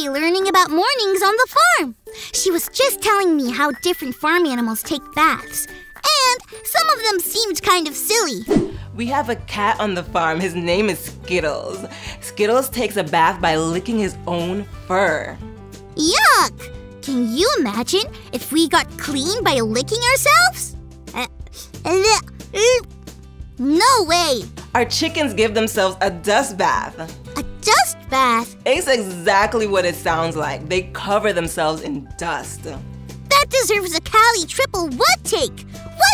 Chloe learning about mornings on the farm. She was just telling me how different farm animals take baths. And some of them seemed kind of silly. We have a cat on the farm. His name is Skittles. Skittles takes a bath by licking his own fur. Yuck! Can you imagine if we got clean by licking ourselves? No way! Our chickens give themselves a dust bath. A dust bath? It's exactly what it sounds like. They cover themselves in dust. That deserves a Cali triple what take?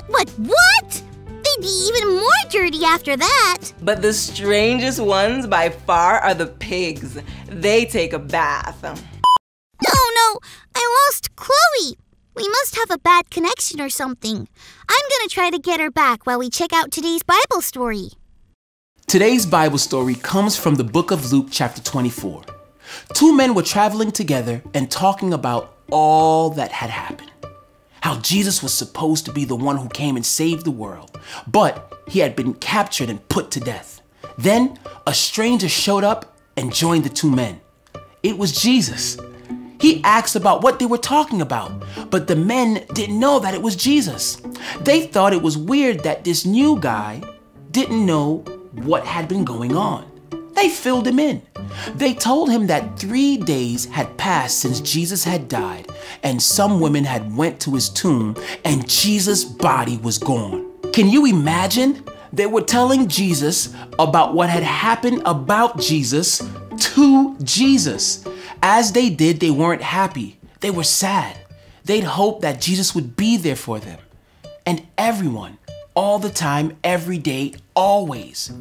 What? They'd be even more dirty after that. But the strangest ones by far are the pigs. They take a bath. No, I lost Chloe. We must have a bad connection or something. I'm gonna try to get her back while we check out today's Bible story. Today's Bible story comes from the book of Luke chapter 24. Two men were traveling together and talking about all that had happened. How Jesus was supposed to be the one who came and saved the world, but he had been captured and put to death. Then a stranger showed up and joined the two men. It was Jesus. He asked about what they were talking about, but the men didn't know that it was Jesus. They thought it was weird that this new guy didn't know what had been going on. They filled him in. They told him that 3 days had passed since Jesus had died, and some women had went to his tomb, and Jesus' body was gone. Can you imagine? They were telling Jesus about what had happened about Jesus to Jesus. As they did, they weren't happy. They were sad. They'd hoped that Jesus would be there for them. And everyone, all the time, every day, always.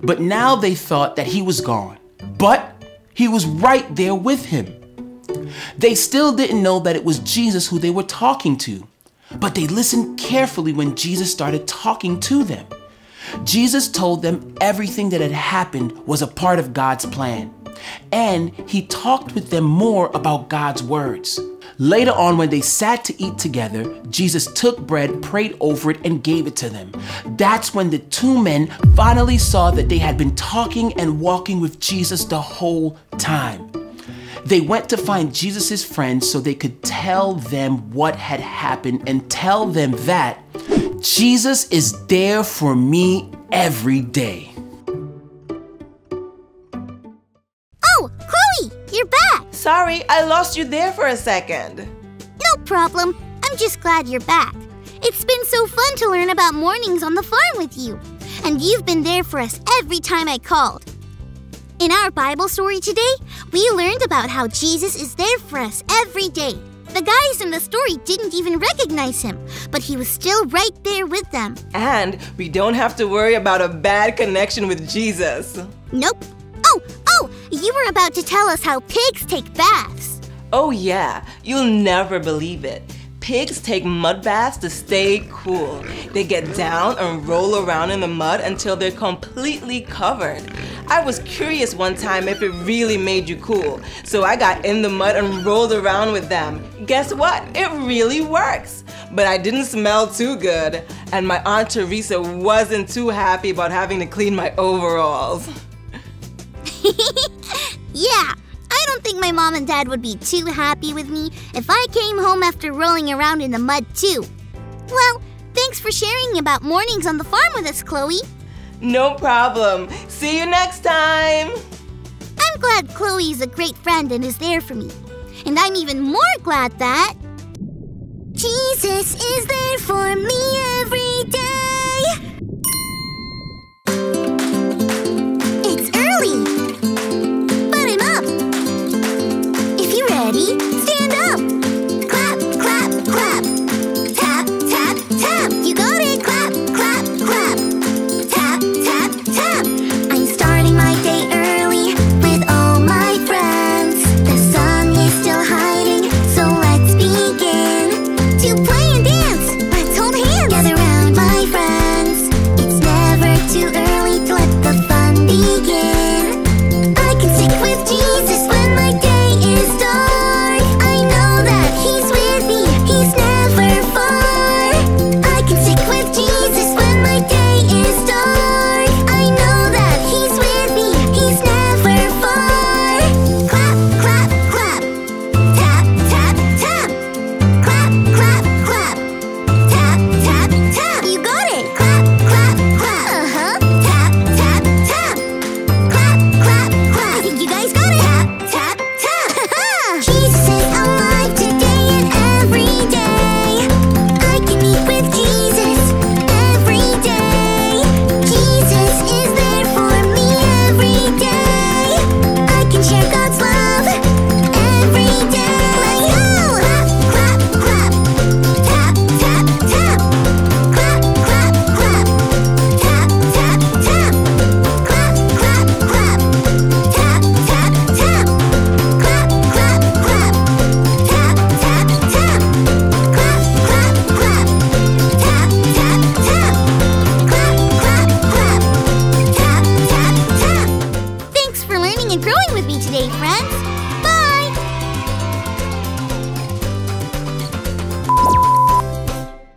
But now they thought that he was gone. But he was right there with him. They still didn't know that it was Jesus who they were talking to. But they listened carefully when Jesus started talking to them. Jesus told them everything that had happened was a part of God's plan. And he talked with them more about God's words. Later on, when they sat to eat together, Jesus took bread, prayed over it, and gave it to them. That's when the two men finally saw that they had been talking and walking with Jesus the whole time. They went to find Jesus' friends so they could tell them what had happened and tell them that Jesus is there for me every day. Oh, Chloe, you're back. Sorry, I lost you there for a second. No problem. I'm just glad you're back. It's been so fun to learn about mornings on the farm with you. And you've been there for us every time I called. In our Bible story today, we learned about how Jesus is there for us every day. The guys in the story didn't even recognize him, but he was still right there with them. And we don't have to worry about a bad connection with Jesus. Nope. Oh, you were about to tell us how pigs take baths. Oh yeah, you'll never believe it. Pigs take mud baths to stay cool. They get down and roll around in the mud until they're completely covered. I was curious one time if it really made you cool, so I got in the mud and rolled around with them. Guess what? It really works. But I didn't smell too good, and my Aunt Teresa wasn't too happy about having to clean my overalls. Yeah, I don't think my mom and dad would be too happy with me if I came home after rolling around in the mud too. Well, thanks for sharing about mornings on the farm with us, Chloe. No problem. See you next time. I'm glad Chloe is a great friend and is there for me. And I'm even more glad that Jesus is there for me every day. It's early, but I'm up. If you're ready,